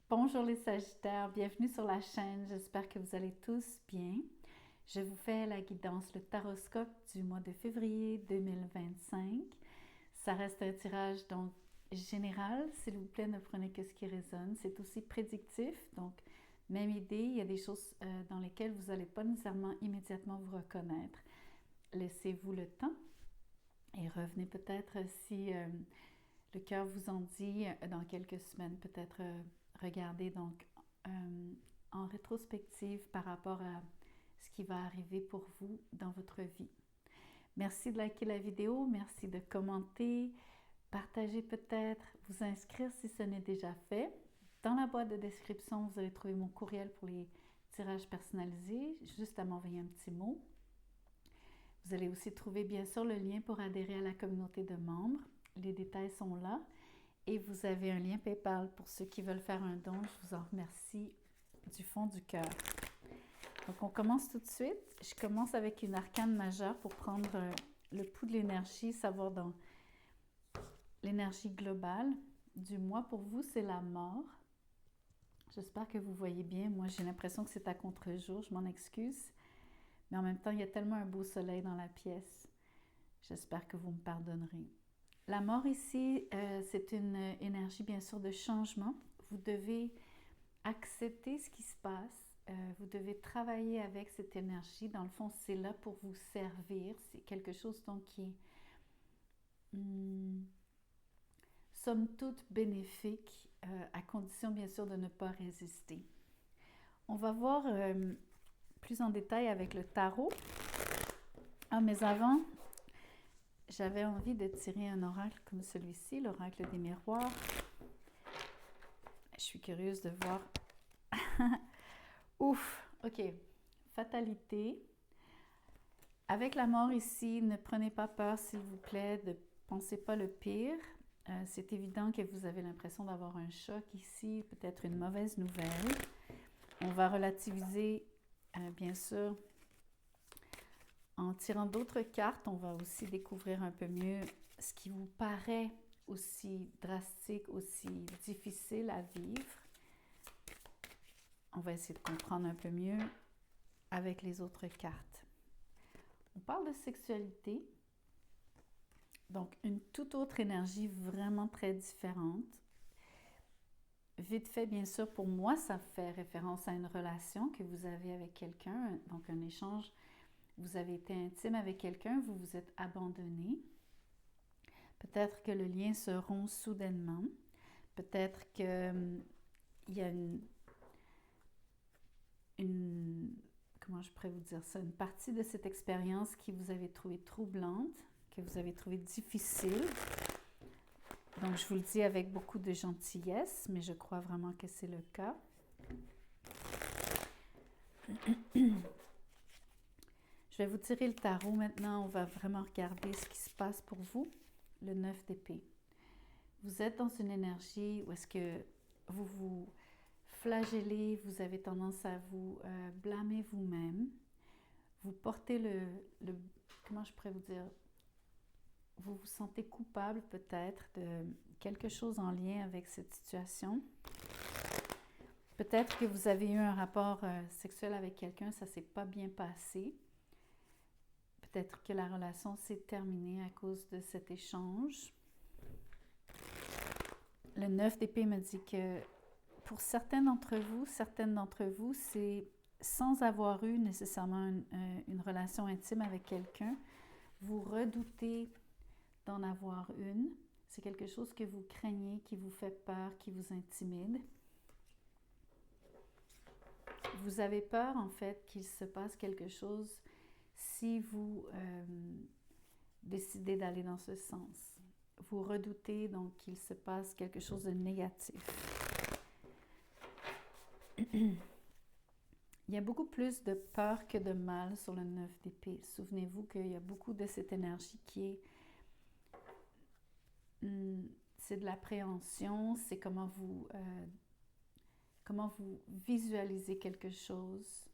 Bonjour les Sagittaires, bienvenue sur la chaîne, j'espère que vous allez tous bien. Je vous fais la guidance, le taroscope du mois de février 2025. Ça reste un tirage donc général, s'il vous plaît ne prenez que ce qui résonne. C'est aussi prédictif, donc même idée, il y a des choses dans lesquelles vous n'allez pas nécessairement immédiatement vous reconnaître. Laissez-vous le temps et revenez peut-être si le cœur vous en dit dans quelques semaines, peut-être regardez donc en rétrospective par rapport à ce qui va arriver pour vous dans votre vie. Merci de liker la vidéo, merci de commenter, partager peut-être, vous inscrire si ce n'est déjà fait. Dans la boîte de description, vous allez trouver mon courriel pour les tirages personnalisés, juste à m'envoyer un petit mot. Vous allez aussi trouver bien sûr le lien pour adhérer à la communauté de membres. Les détails sont là. Et vous avez un lien PayPal pour ceux qui veulent faire un don. Je vous en remercie du fond du cœur. Donc, on commence tout de suite. Je commence avec une arcane majeure pour prendre le pouls de l'énergie, savoir dans l'énergie globale du mois. Pour vous, c'est la mort. J'espère que vous voyez bien. Moi, j'ai l'impression que c'est à contre-jour. Je m'en excuse. Mais en même temps, il y a tellement un beau soleil dans la pièce. J'espère que vous me pardonnerez. La mort ici, c'est une énergie bien sûr de changement. Vous devez accepter ce qui se passe. Vous devez travailler avec cette énergie. Dans le fond, c'est là pour vous servir. C'est quelque chose donc qui est, somme toute, bénéfique, à condition bien sûr de ne pas résister. On va voir plus en détail avec le tarot. Ah, mais avant, j'avais envie de tirer un oracle comme celui-ci, l'oracle des miroirs. Je suis curieuse de voir. Ouf, ok. Fatalité. Avec la mort ici, ne prenez pas peur, s'il vous plaît, ne pensez pas le pire. C'est évident que vous avez l'impression d'avoir un choc ici, peut-être une mauvaise nouvelle. On va relativiser, bien sûr. En tirant d'autres cartes, on va aussi découvrir un peu mieux ce qui vous paraît aussi drastique, aussi difficile à vivre. On va essayer de comprendre un peu mieux avec les autres cartes. On parle de sexualité, donc une toute autre énergie vraiment très différente. Vite fait, bien sûr, pour moi, ça fait référence à une relation que vous avez avec quelqu'un, donc un échange. Vous avez été intime avec quelqu'un, vous vous êtes abandonné. Peut-être que le lien se rompt soudainement. Peut-être qu'il y a comment je pourrais vous dire ça, une partie de cette expérience qui vous avez trouvée troublante, que vous avez trouvée difficile. Donc, je vous le dis avec beaucoup de gentillesse, mais je crois vraiment que c'est le cas. Je vais vous tirer le tarot maintenant. On va vraiment regarder ce qui se passe pour vous. Le 9 d'épée. Vous êtes dans une énergie où est-ce que vous vous flagellez, vous avez tendance à vous blâmer vous-même. Vous portez comment je pourrais vous dire, vous vous sentez coupable peut-être de quelque chose en lien avec cette situation. Peut-être que vous avez eu un rapport sexuel avec quelqu'un, ça ne s'est pas bien passé. Peut-être que la relation s'est terminée à cause de cet échange. Le 9 d'épée me dit que pour certaines d'entre vous, c'est sans avoir eu nécessairement une relation intime avec quelqu'un, vous redoutez d'en avoir une. C'est quelque chose que vous craignez, qui vous fait peur, qui vous intimide. Vous avez peur en fait qu'il se passe quelque chose si vous décidez d'aller dans ce sens. Vous redoutez donc qu'il se passe quelque chose de négatif. Il y a beaucoup plus de peur que de mal sur le 9 d'épée. Souvenez-vous qu'il y a beaucoup de cette énergie qui est... c'est de l'appréhension, c'est comment vous visualisez quelque chose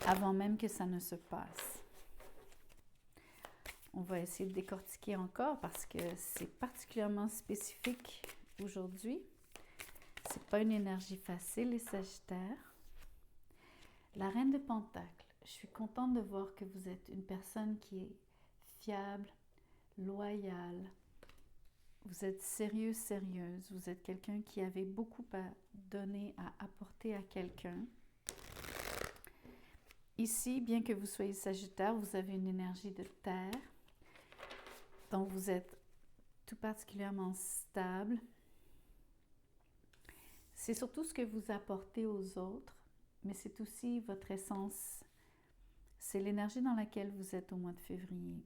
avant même que ça ne se passe. On va essayer de décortiquer encore parce que c'est particulièrement spécifique aujourd'hui. Ce n'est pas une énergie facile, les Sagittaires. La Reine de Pentacles. Je suis contente de voir que vous êtes une personne qui est fiable, loyale. Vous êtes sérieux, sérieuse. Vous êtes quelqu'un qui avait beaucoup à donner, à apporter à quelqu'un. Ici, bien que vous soyez Sagittaire, vous avez une énergie de terre. Donc, vous êtes tout particulièrement stable. C'est surtout ce que vous apportez aux autres, mais c'est aussi votre essence. C'est l'énergie dans laquelle vous êtes au mois de février.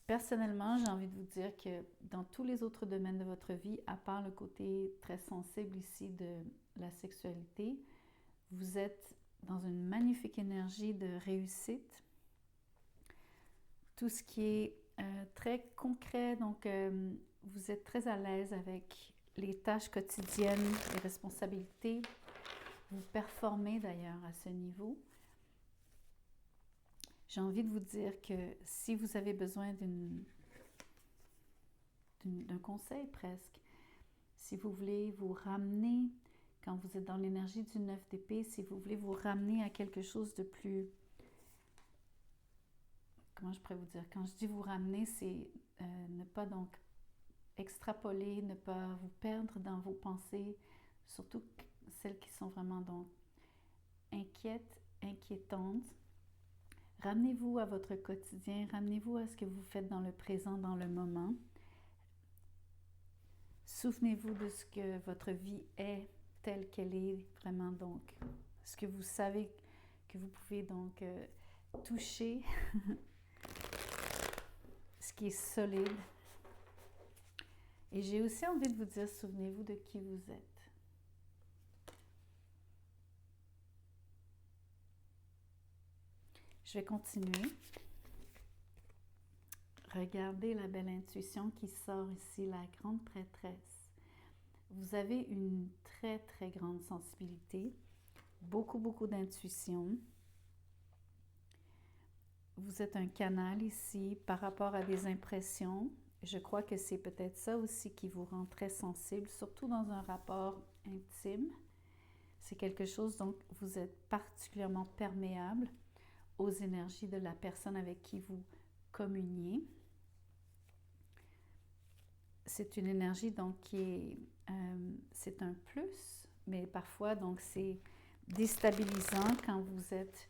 Personnellement, j'ai envie de vous dire que dans tous les autres domaines de votre vie, à part le côté très sensible ici de la sexualité, vous êtes dans une magnifique énergie de réussite. Tout ce qui est très concret, donc vous êtes très à l'aise avec les tâches quotidiennes, les responsabilités. Vous performez d'ailleurs à ce niveau. J'ai envie de vous dire que si vous avez besoin d'un conseil presque, si vous voulez vous ramener, quand vous êtes dans l'énergie du 9 d'épée, si vous voulez vous ramener à quelque chose de plus... Comment je pourrais vous dire? Quand je dis vous ramener, c'est ne pas donc extrapoler, ne pas vous perdre dans vos pensées, surtout celles qui sont vraiment donc inquiètes, inquiétantes. Ramenez-vous à votre quotidien, ramenez-vous à ce que vous faites dans le présent, dans le moment. Souvenez-vous de ce que votre vie est telle qu'elle est vraiment donc, ce que vous savez que vous pouvez donc toucher, ce qui est solide. Et j'ai aussi envie de vous dire, souvenez-vous de qui vous êtes. Je vais continuer. Regardez la belle intuition qui sort ici, la grande prêtresse. Vous avez une très, très grande sensibilité, beaucoup d'intuition. Vous êtes un canal ici par rapport à des impressions. Je crois que c'est peut-être ça aussi qui vous rend très sensible, surtout dans un rapport intime. C'est quelque chose, donc vous êtes particulièrement perméable aux énergies de la personne avec qui vous communiez. C'est une énergie donc qui est, c'est un plus, mais parfois donc c'est déstabilisant quand vous êtes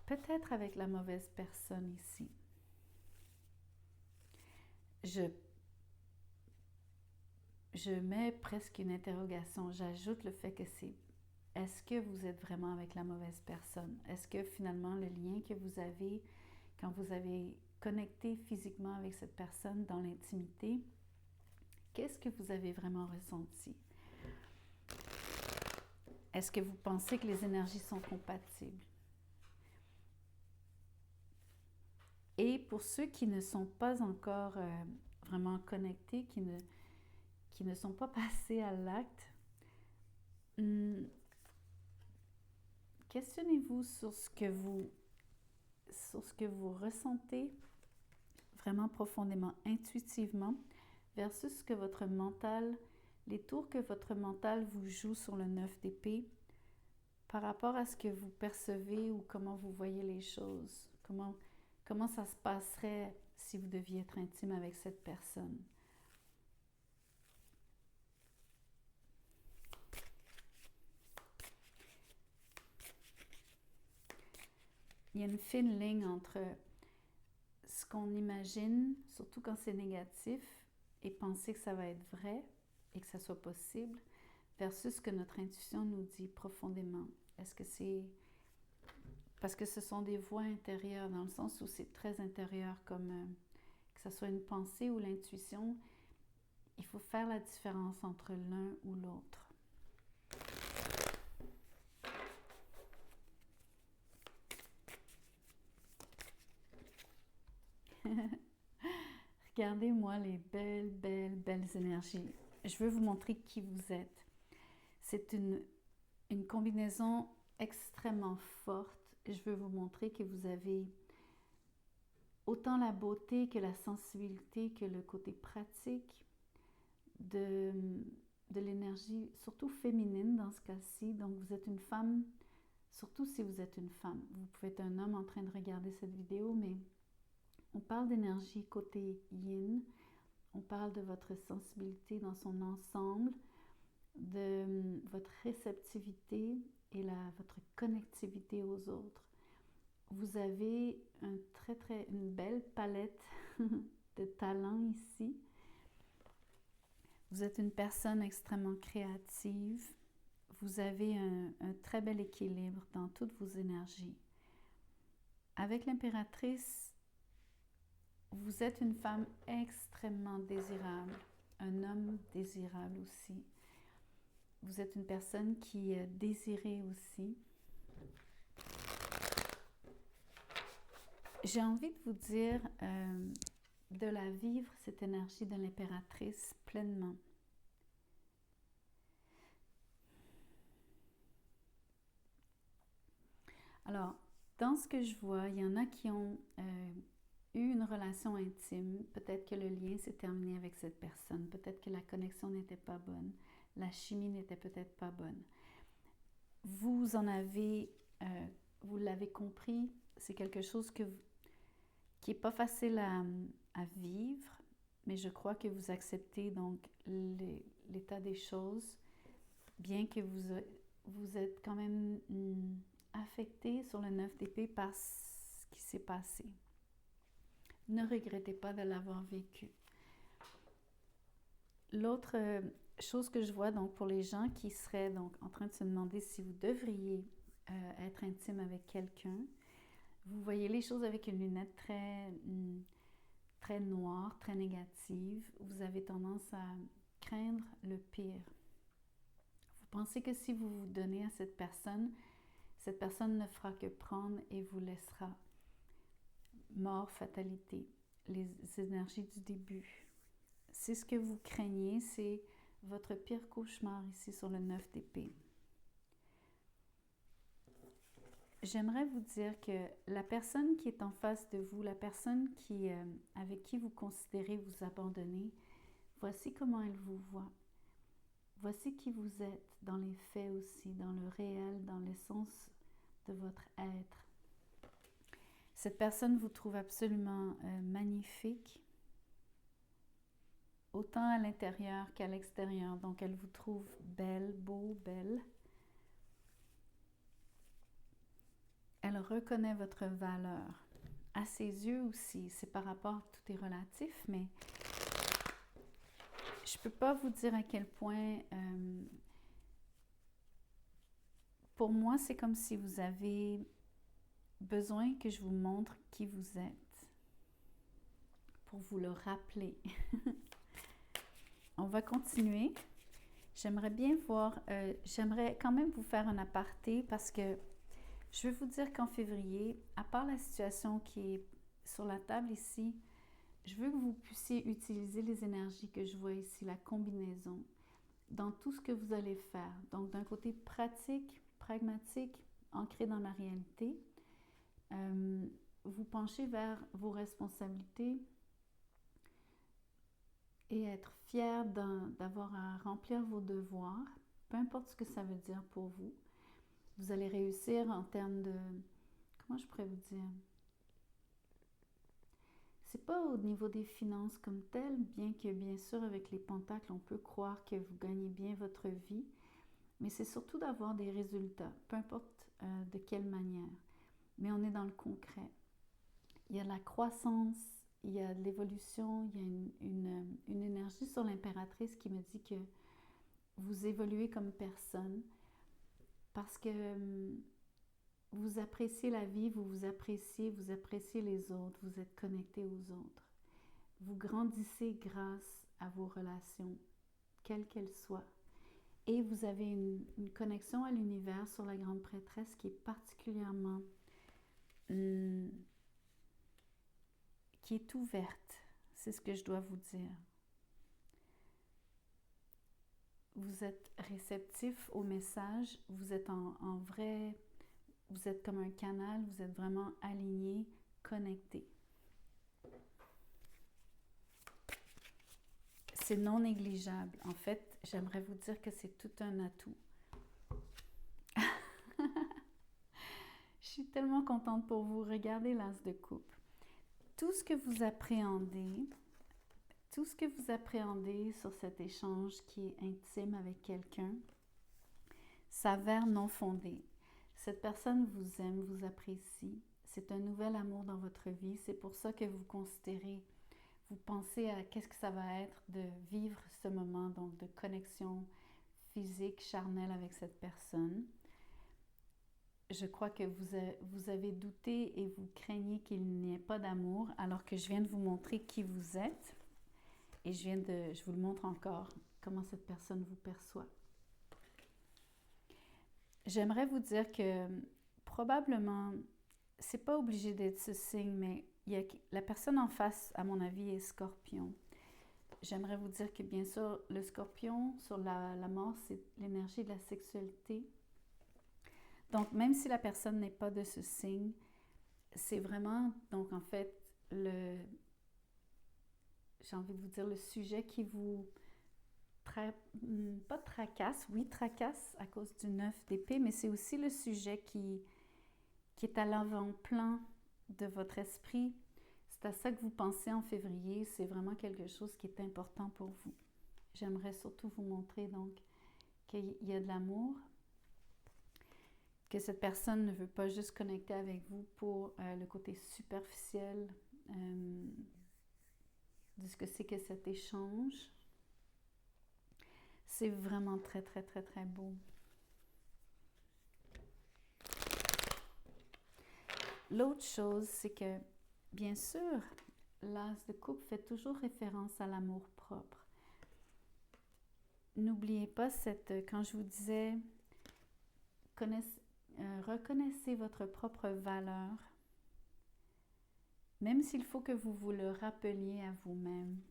peut-être avec la mauvaise personne ici. Je mets presque une interrogation, j'ajoute le fait que c'est est-ce que vous êtes vraiment avec la mauvaise personne? Est-ce que finalement le lien que vous avez quand vous avez connecté physiquement avec cette personne dans l'intimité, qu'est-ce que vous avez vraiment ressenti? Est-ce que vous pensez que les énergies sont compatibles? Et pour ceux qui ne sont pas encore vraiment connectés, qui ne sont pas passés à l'acte, questionnez-vous sur ce que vous ressentez vraiment profondément, intuitivement, versus ce que votre mental, les tours que votre mental vous joue sur le 9 d'épée, par rapport à ce que vous percevez ou comment vous voyez les choses, comment ça se passerait si vous deviez être intime avec cette personne. Il y a une fine ligne entre ce qu'on imagine, surtout quand c'est négatif, et penser que ça va être vrai et que ça soit possible, versus ce que notre intuition nous dit profondément. Est-ce que c'est... Parce que ce sont des voix intérieures, dans le sens où c'est très intérieur, comme que ce soit une pensée ou l'intuition, il faut faire la différence entre l'un ou l'autre. Regardez-moi les belles énergies. Je veux vous montrer qui vous êtes. C'est une combinaison extrêmement forte. Je veux vous montrer que vous avez autant la beauté que la sensibilité, que le côté pratique. de l'énergie, surtout féminine dans ce cas-ci. Donc, vous êtes une femme, surtout si vous êtes une femme. Vous pouvez être un homme en train de regarder cette vidéo, mais on parle d'énergie côté yin. On parle de votre sensibilité dans son ensemble, de votre réceptivité et votre connectivité aux autres. Vous avez une belle palette de talents ici. Vous êtes une personne extrêmement créative. Vous avez un très bel équilibre dans toutes vos énergies. Avec l'impératrice, vous êtes une femme extrêmement désirable, un homme désirable aussi. Vous êtes une personne qui est désirée aussi. J'ai envie de vous dire de la vivre, cette énergie de l'impératrice, pleinement. Alors, dans ce que je vois, il y en a qui ont eu une relation intime. Peut-être que le lien s'est terminé avec cette personne. Peut-être que la connexion n'était pas bonne. La chimie n'était peut-être pas bonne. Vous en avez, vous l'avez compris, c'est quelque chose qui n'est pas facile à vivre, mais je crois que vous acceptez donc l'état des choses, bien que vous êtes quand même affecté sur le 9 d'épée par ce qui s'est passé. Ne regrettez pas de l'avoir vécu. L'autre chose que je vois donc pour les gens qui seraient donc en train de se demander si vous devriez être intime avec quelqu'un, vous voyez les choses avec une lunette très noire, très négative. Vous avez tendance à craindre le pire. Vous pensez que si vous vous donnez à cette personne ne fera que prendre et vous laissera. Mort, fatalité, les énergies du début. C'est ce que vous craignez, c'est votre pire cauchemar ici sur le 9 d'épée. J'aimerais vous dire que la personne qui est en face de vous, la personne avec qui vous considérez vous abandonner, voici comment elle vous voit. Voici qui vous êtes dans les faits aussi, dans le réel, dans l'essence de votre être. Cette personne vous trouve absolument magnifique, autant à l'intérieur qu'à l'extérieur. Donc, elle vous trouve belle, beau, belle. Elle reconnaît votre valeur. À ses yeux aussi, c'est par rapport, tout est relatif, mais je ne peux pas vous dire à quel point, pour moi, c'est comme si vous avez besoin que je vous montre qui vous êtes, pour vous le rappeler. On va continuer. J'aimerais bien voir, j'aimerais quand même vous faire un aparté parce que je veux vous dire qu'en février, à part la situation qui est sur la table ici, je veux que vous puissiez utiliser les énergies que je vois ici, la combinaison, dans tout ce que vous allez faire. Donc, d'un côté pratique, pragmatique, ancré dans la réalité, vous penchez vers vos responsabilités et être fier d'avoir à remplir vos devoirs, peu importe ce que ça veut dire pour vous. Vous allez réussir en termes de... Comment je pourrais vous dire? C'est pas au niveau des finances comme tel, bien que bien sûr avec les pentacles, on peut croire que vous gagnez bien votre vie, mais c'est surtout d'avoir des résultats, peu importe de quelle manière. Mais on est dans le concret. Il y a de la croissance, il y a de l'évolution, il y a une énergie sur l'impératrice qui me dit que vous évoluez comme personne parce que vous appréciez la vie, vous appréciez les autres, vous êtes connecté aux autres. Vous grandissez grâce à vos relations, quelles qu'elles soient. Et vous avez une connexion à l'univers sur la grande prêtresse qui est particulièrement... qui est ouverte. C'est ce que je dois vous dire. Vous êtes réceptif au message, vous êtes en vrai, vous êtes comme un canal, vous êtes vraiment aligné, connecté. c'est non négligeable. En fait, j'aimerais vous dire que c'est tout un atout. Je suis tellement contente pour vous. Regardez l'as de coupe. Tout ce que vous appréhendez sur cet échange qui est intime avec quelqu'un s'avère non fondé. Cette personne vous aime, vous apprécie. C'est un nouvel amour dans votre vie. C'est pour ça que vous considérez, vous pensez à qu'est-ce que ça va être de vivre ce moment, donc de connexion physique, charnelle avec cette personne. Je crois que vous avez douté et vous craignez qu'il n'y ait pas d'amour, alors que je viens de vous montrer qui vous êtes. Et je vous le montre encore, comment cette personne vous perçoit. J'aimerais vous dire que probablement, c'est pas obligé d'être ce signe, mais la personne en face, à mon avis, est Scorpion. J'aimerais vous dire que bien sûr, le Scorpion sur la mort, c'est l'énergie de la sexualité. Donc, même si la personne n'est pas de ce signe, c'est vraiment, donc en fait, j'ai envie de vous dire, le sujet qui vous pas tracasse, oui, tracasse à cause du 9 d'épée, mais c'est aussi le sujet qui est à l'avant-plan de votre esprit. C'est à ça que vous pensez en février. C'est vraiment quelque chose qui est important pour vous. J'aimerais surtout vous montrer donc qu'il y a de l'amour, que cette personne ne veut pas juste connecter avec vous pour le côté superficiel de ce que c'est que cet échange. C'est vraiment très, très, très, très beau. L'autre chose, c'est que, bien sûr, l'as de coupe fait toujours référence à l'amour propre. N'oubliez pas quand je vous disais, reconnaissez votre propre valeur, même s'il faut que vous vous le rappeliez à vous-même.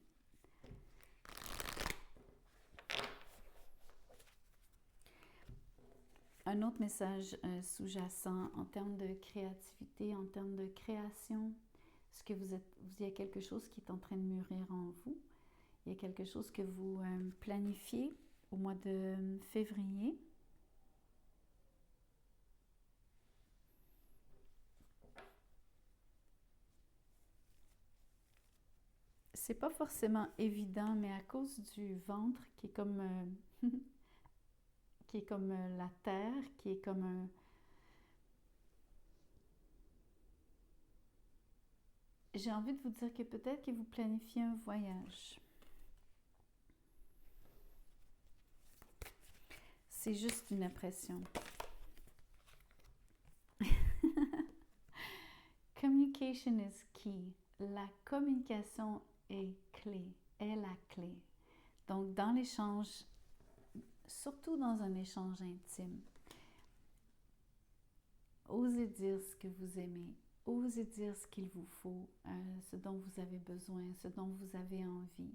Un autre message sous-jacent en termes de créativité, en termes de création, est-ce que il y a quelque chose qui est en train de mûrir en vous? Il y a quelque chose que vous planifiez au mois de février? C'est pas forcément évident, mais à cause du ventre qui est comme la terre, qui est comme un... J'ai envie de vous dire que peut-être que vous planifiez un voyage. C'est juste une impression. Communication is key. La communication est la clé. Donc, dans l'échange, surtout dans un échange intime, osez dire ce que vous aimez, osez dire ce qu'il vous faut, ce dont vous avez besoin, ce dont vous avez envie.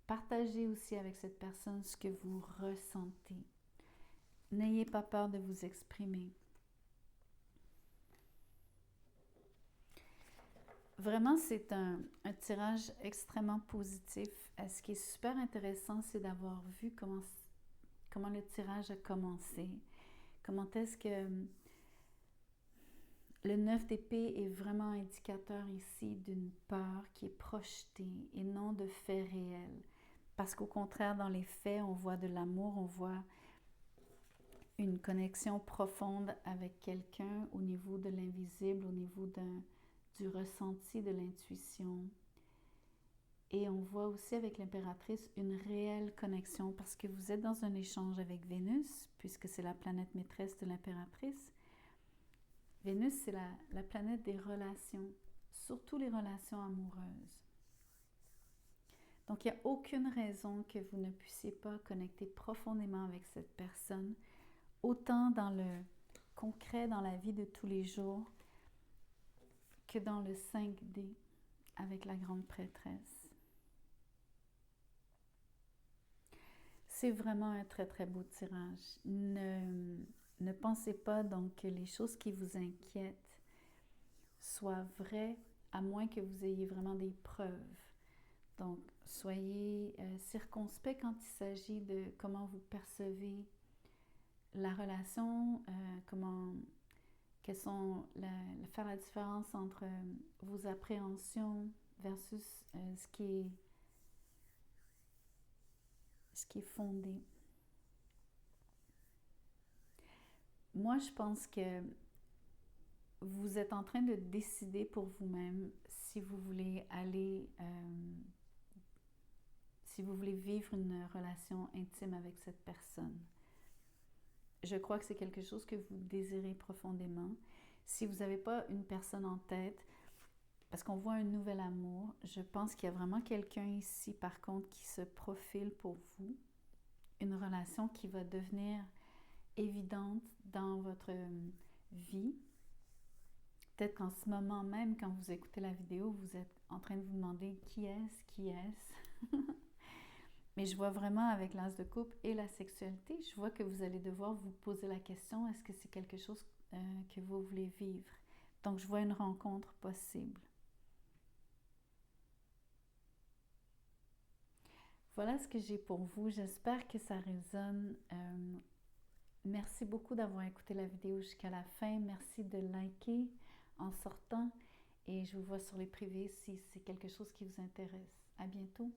Partagez aussi avec cette personne ce que vous ressentez. N'ayez pas peur de vous exprimer. Vraiment, c'est un tirage extrêmement positif. Ce qui est super intéressant, c'est d'avoir vu comment le tirage a commencé. Comment est-ce que le 9 d'épée est vraiment indicateur ici d'une peur qui est projetée et non de faits réels. Parce qu'au contraire, dans les faits, on voit de l'amour, on voit une connexion profonde avec quelqu'un au niveau de l'invisible, au niveau du ressenti, de l'intuition. Et on voit aussi avec l'impératrice une réelle connexion parce que vous êtes dans un échange avec Vénus, puisque c'est la planète maîtresse de l'impératrice. Vénus, c'est la planète des relations, surtout les relations amoureuses. Donc, il n'y a aucune raison que vous ne puissiez pas connecter profondément avec cette personne, autant dans le concret, dans la vie de tous les jours, que dans le 5D avec la grande prêtresse. C'est vraiment un très très beau tirage. Ne pensez pas donc que les choses qui vous inquiètent soient vraies, à moins que vous ayez vraiment des preuves. Donc, soyez circonspect quand il s'agit de comment vous percevez la relation, faire la différence entre vos appréhensions versus ce qui est fondé. Moi, je pense que vous êtes en train de décider pour vous-même si vous voulez si vous voulez vivre une relation intime avec cette personne. Je crois que c'est quelque chose que vous désirez profondément. Si vous n'avez pas une personne en tête, parce qu'on voit un nouvel amour, je pense qu'il y a vraiment quelqu'un ici, par contre, qui se profile pour vous. Une relation qui va devenir évidente dans votre vie. Peut-être qu'en ce moment même, quand vous écoutez la vidéo, vous êtes en train de vous demander qui est-ce? Mais je vois vraiment avec l'as de coupe et la sexualité, je vois que vous allez devoir vous poser la question, est-ce que c'est quelque chose que vous voulez vivre? Donc, je vois une rencontre possible. Voilà ce que j'ai pour vous. J'espère que ça résonne. Merci beaucoup d'avoir écouté la vidéo jusqu'à la fin. Merci de liker en sortant. Et je vous vois sur les privés si c'est quelque chose qui vous intéresse. À bientôt.